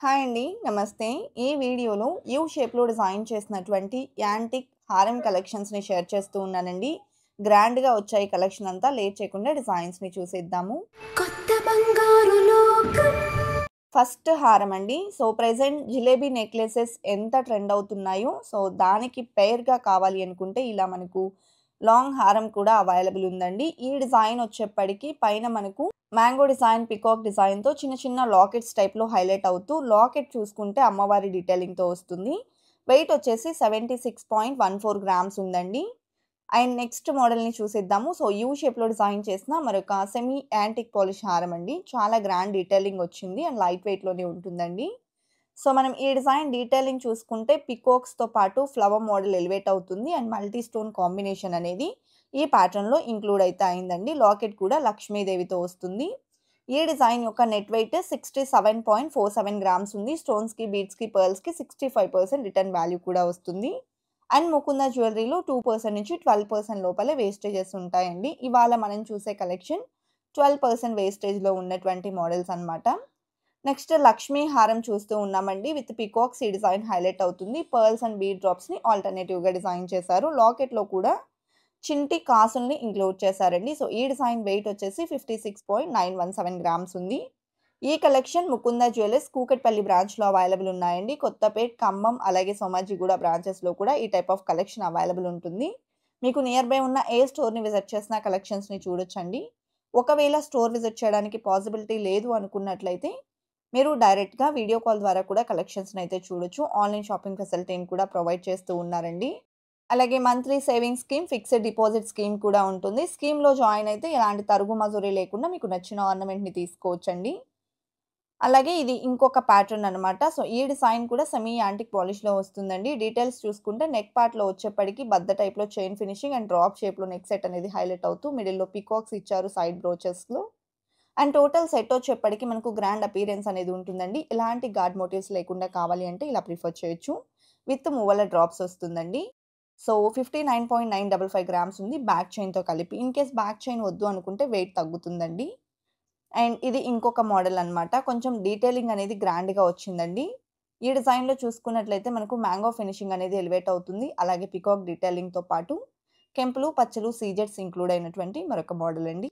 Hi అండి. నమస్తే. ఈ వీడియోలో యూ షేప్‌లో డిజైన్ చేసినటువంటి యాంటిక్ హారం కలెక్షన్స్‌ని షేర్ చేస్తూ ఉన్నానండి. గ్రాండ్‌గా వచ్చాయి కలెక్షన్ అంతా. లేట్ చేయకుండా డిజైన్స్‌ని చూసేద్దాము. కొత్త బంగారు లోకం. ఫస్ట్ హారం అండి. ప్రెజెంట్ జిలేబీ నెక్లెసెస్ ఎంత ట్రెండ్ అవుతున్నాయో, దానికి పెయిర్‌గా కావాలి అనుకుంటే ఇలా మనకు లాంగ్ హారం కూడా అవైలబుల్ ఉందండి. ఈ డిజైన్ వచ్చేప్పటికి పైన మనకు మ్యాంగో డిజైన్, పికాక్ డిజైన్‌తో చిన్న చిన్న లాకెట్స్ టైప్‌లో హైలైట్ అవుతూ, లాకెట్ చూసుకుంటే అమ్మవారి డీటెయిలింగ్‌తో వస్తుంది. వెయిట్ వచ్చేసి 76.14 గ్రామ్స్ ఉందండి. అండ్ నెక్స్ట్ మోడల్‌ని చూసేద్దాము. యూ షేప్‌లో డిజైన్ చేసిన మరొక సెమీ యాంటిక్ పాలిష్ హారం అండి. చాలా గ్రాండ్ డీటెయిలింగ్ వచ్చింది అండ్ లైట్ వెయిట్‌లోనే ఉంటుందండి. మనం ఈ డిజైన్ డీటెయిలింగ్ చూసుకుంటే పికాక్స్‌తో పాటు ఫ్లవర్ మోడల్ ఎలివేట్ అవుతుంది అండ్ మల్టీ స్టోన్ కాంబినేషన్ అనేది ఈ ప్యాటర్న్‌లో ఇంక్లూడ్ అయితే అయిందండి. లాకెట్ కూడా లక్ష్మీదేవితో వస్తుంది. ఈ డిజైన్ యొక్క నెట్ వెయిట్ 67.47 గ్రామ్స్ ఉంది. స్టోన్స్‌కి, బీడ్స్‌కి, పర్ల్స్‌కి 65% రిటర్న్ వాల్యూ కూడా వస్తుంది. అండ్ ముకుంద జ్యువెలరీలో 2% నుంచి 12% లోపలే వేస్టేజెస్ ఉంటాయండి. ఇవాళ మనం చూసే కలెక్షన్ 12% వేస్టేజ్‌లో ఉన్నటువంటి మోడల్స్ అన్నమాట. నెక్స్ట్ లక్ష్మీ హారం చూస్తూ ఉన్నామండి. విత్ పికాక్స్ ఈ డిజైన్ హైలైట్ అవుతుంది. పర్ల్స్ అండ్ బీడ్ డ్రాప్స్‌ని ఆల్టర్‌నేటివ్‌గా డిజైన్ చేశారు. లాకెట్‌లో కూడా చింటి కాసుల్ని ఇంక్లూడ్ చేశారండి. ఈ డిజైన్ వెయిట్ వచ్చేసి 56.917 గ్రామ్స్ ఉంది. ఈ కలెక్షన్ ముకుంద జ్యువెలర్స్ కూకట్పల్లి బ్రాంచ్‌లో అవైలబుల్ ఉన్నాయండి. కొత్తపేట్, ఖమ్మం అలాగే సోమాజిగూడ బ్రాంచెస్‌లో కూడా ఈ టైప్ ఆఫ్ కలెక్షన్ అవైలబుల్ ఉంటుంది. మీకు నియర్ బై ఉన్న ఏ స్టోర్‌ని విజిట్ చేసినా కలెక్షన్స్‌ని చూడొచ్చండి. ఒకవేళ స్టోర్ విజిట్ చేయడానికి పాసిబిలిటీ లేదు అనుకున్నట్లయితే మీరు డైరెక్ట్‌గా వీడియో కాల్ ద్వారా కూడా కలెక్షన్స్‌ని అయితే చూడొచ్చు. ఆన్‌లైన్ షాపింగ్ ఫెసిలిటీని కూడా ప్రొవైడ్ చేస్తూ ఉన్నారండి. అలాగే monthly savings scheme, fixed deposit scheme కూడా ఉంటుంది. స్కీమ్‌లో జాయిన్ అయితే ఎలాంటి తరుగు మజూరీ లేకుండా మీకు నచ్చిన ఆర్నమెంట్‌ని తీసుకోవచ్చండి. అలాగే ఇది ఇంకొక ప్యాటర్న్ అనమాట. ఈ డిజైన్ కూడా సెమీ యాంటిక్ పాలిష్‌లో వస్తుందండి. డీటెయిల్స్ చూసుకుంటే నెక్ పార్ట్‌లో వచ్చేప్పటికి బద్ద టైప్‌లో చైన్ ఫినిషింగ్ అండ్ డ్రాప్ షేప్‌లో నెక్ సెట్ అనేది హైలైట్ అవుతూ మిడిల్‌లో పీకాక్స్ ఇచ్చారు సైడ్ బ్రోచెస్‌లో. అండ్ టోటల్ సెట్ వచ్చేప్పటికి మనకు గ్రాండ్ అపియరెన్స్ అనేది ఉంటుందండి. ఎలాంటి గార్డ్ మోటివ్స్ లేకుండా కావాలి అంటే ఇలా ప్రిఫర్ చేయొచ్చు. విత్ మువ్వల డ్రాప్స్ వస్తుందండి. 59.955 గ్రామ్స్ ఉంది బ్యాక్ చైన్‌తో కలిపి. ఇన్ కేస్ బ్యాక్ చైన్ వద్దు అనుకుంటే వెయిట్ తగ్గుతుందండి. అండ్ ఇది ఇంకొక మోడల్ అన్నమాట. కొంచెం డీటెయిలింగ్ అనేది గ్రాండ్‌గా వచ్చిందండి. ఈ డిజైన్‌లో చూసుకున్నట్లయితే మనకు మ్యాంగో ఫినిషింగ్ అనేది ఎలివేట్ అవుతుంది. అలాగే పీకాక్ డీటెయిలింగ్‌తో పాటు కెంపులు, పచ్చలు, సీజెట్స్ ఇంక్లూడ్ అయినటువంటి మరొక మోడల్ అండి.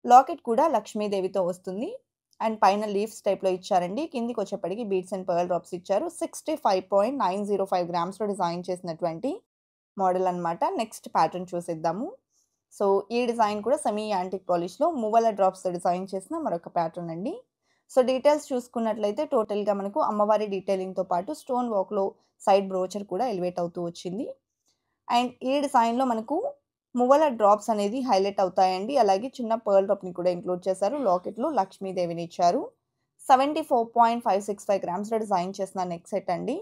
లాకెట్ కూడా లక్ష్మీదేవితో వస్తుంది. అండ్ పైన లీఫ్స్ టైప్‌లో ఇచ్చారండి. కిందికొచ్చేప్పటికి బీడ్స్ అండ్ పర్ల్ డ్రాప్స్ ఇచ్చారు. 65.905 గ్రామ్స్‌లో డిజైన్ చేసినటువంటి మోడల్ అన్నమాట. నెక్స్ట్ ప్యాటర్న్ చూసేద్దాము. ఈ డిజైన్ కూడా సెమీ యాంటిక్ పాలిష్‌లో మువ్వల డ్రాప్స్‌తో డిజైన్ చేసిన మరొక ప్యాటర్న్ అండి. డీటెయిల్స్ చూసుకున్నట్లయితే టోటల్‌గా మనకు అమ్మవారి డీటెయిలింగ్‌తో పాటు స్టోన్ వర్క్‌లో సైడ్ బ్రోచర్ కూడా ఎలివేట్ అవుతూ వచ్చింది. అండ్ ఈ డిజైన్‌లో మనకు మువ్వల డ్రాప్స్ అనేది హైలైట్ అవుతాయండి. అలాగే చిన్న పర్ల్ డ్రాప్‌ని కూడా ఇంక్లూడ్ చేశారు. లాకెట్‌లో లక్ష్మీదేవిని ఇచ్చారు. 74.565 గ్రామ్స్‌లో డిజైన్ చేసిన నెక్ సెట్ అండి.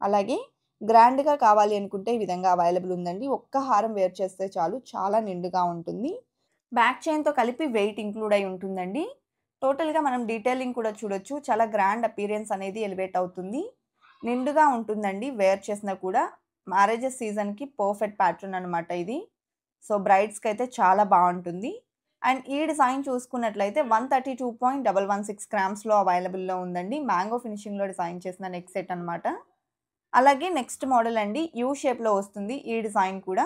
అలాగే గ్రాండ్‌గా కావాలి అనుకుంటే ఈ విధంగా అవైలబుల్ ఉందండి. ఒక్క హారం వేర్ చేస్తే చాలు చాలా నిండుగా ఉంటుంది. బ్యాక్ చైన్‌తో కలిపి వెయిట్ ఇంక్లూడ్ అయి ఉంటుందండి. టోటల్‌గా మనం డీటెయిలింగ్ కూడా చూడొచ్చు. చాలా గ్రాండ్ అపియరెన్స్ అనేది ఎలివేట్ అవుతుంది. నిండుగా ఉంటుందండి వేర్ చేసినా కూడా. మ్యారేజెస్ సీజన్‌కి పర్ఫెక్ట్ ప్యాటర్న్ అనమాట ఇది. బ్రైడ్స్‌కైతే చాలా బావుంటుంది. అండ్ ఈ డిజైన్ చూసుకున్నట్లయితే 132.116 గ్రామ్స్‌లో అవైలబుల్‌లో ఉందండి. మ్యాంగో ఫినిషింగ్‌లో డిజైన్ చేసిన నెక్ సెట్ అనమాట. అలాగే నెక్స్ట్ మోడల్ అండి. యూ షేప్‌లో వస్తుంది ఈ డిజైన్ కూడా.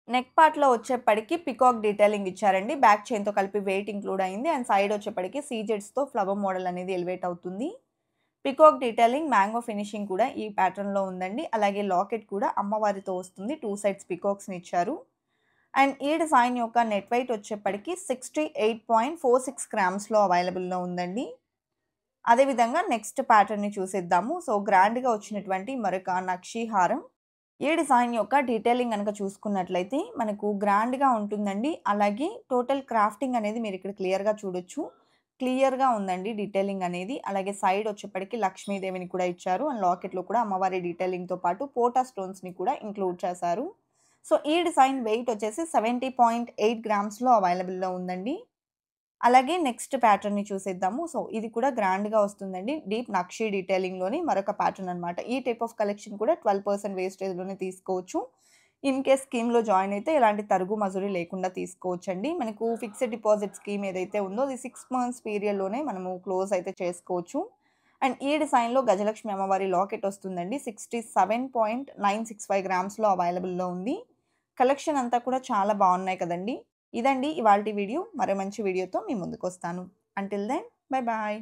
నెక్ పార్ట్‌లో వచ్చేప్పటికి పికాక్ డీటెయిలింగ్ ఇచ్చారండి. బ్యాక్ చైన్‌తో కలిపి వెయిట్ ఇంక్లూడ్ అయింది. అండ్ సైడ్ వచ్చేప్పటికి సీజెడ్స్‌తో ఫ్లవర్ మోడల్ అనేది ఎలివేట్ అవుతుంది. పికాక్ డీటెయిలింగ్, మ్యాంగో ఫినిషింగ్ కూడా ఈ ప్యాటర్న్‌లో ఉందండి. అలాగే లాకెట్ కూడా అమ్మవారితో వస్తుంది. 2 సైడ్స్ పికాక్స్‌ని ఇచ్చారు. అండ్ ఈ డిజైన్ యొక్క నెట్ వెయిట్ వచ్చేప్పటికి 68.46 గ్రామ్స్‌లో అవైలబుల్‌లో ఉందండి. అదేవిధంగా నెక్స్ట్ ప్యాటర్న్‌ని చూసేద్దాము. గ్రాండ్‌గా వచ్చినటువంటి మరొక నక్షి హారం. ఈ డిజైన్ యొక్క డీటెయిలింగ్ గనక చూసుకున్నట్లయితే మనకు గ్రాండ్‌గా ఉంటుందండి. అలాగే టోటల్ క్రాఫ్టింగ్ అనేది మీరిక్కడ క్లియర్‌గా చూడొచ్చు. క్లియర్‌గా ఉందండి డీటెయిలింగ్ అనేది. అలాగే సైడ్ వచ్చేప్పటికి లక్ష్మీదేవిని కూడా ఇచ్చారు. అండ్ లాకెట్‌లో కూడా అమ్మవారి డీటెయిలింగ్‌తో పాటు పోటా స్టోన్స్‌ని కూడా ఇంక్లూడ్ చేశారు. ఈ డిజైన్ వెయిట్ వచ్చేసి 70.8 గ్రామ్స్‌లో అవైలబుల్‌లో ఉందండి. అలాగే నెక్స్ట్ ప్యాటర్న్‌ని చూసేద్దాము. ఇది కూడా గ్రాండ్‌గా వస్తుందండి. డీప్ నక్షి డీటెయిలింగ్‌లోని మరొక ప్యాటర్న్ అనమాట. ఈ టైప్ ఆఫ్ కలెక్షన్ కూడా 12% వేస్టేజ్‌లోనే తీసుకోవచ్చు. ఇన్ కేస్ స్కీమ్‌లో జాయిన్ అయితే ఎలాంటి తరుగు మజూరీ లేకుండా తీసుకోవచ్చండి. మనకు ఫిక్స్డ్ డిపాజిట్ స్కీమ్ ఏదైతే ఉందో అది 6 మంత్స్ పీరియడ్‌లోనే మనము క్లోజ్ అయితే చేసుకోవచ్చు. అండ్ ఈ డిజైన్‌లో గజలక్ష్మి అమ్మవారి లాకెట్ వస్తుందండి. 67.965 గ్రామ్స్‌లో అవైలబుల్‌లో ఉంది. కలెక్షన్ అంతా కూడా చాలా బాగున్నాయి కదండీ! ఇదండి ఇవాల్టి వీడియో. మరో మంచి వీడియోతో మీ ముందుకొస్తాను. Until then bye bye.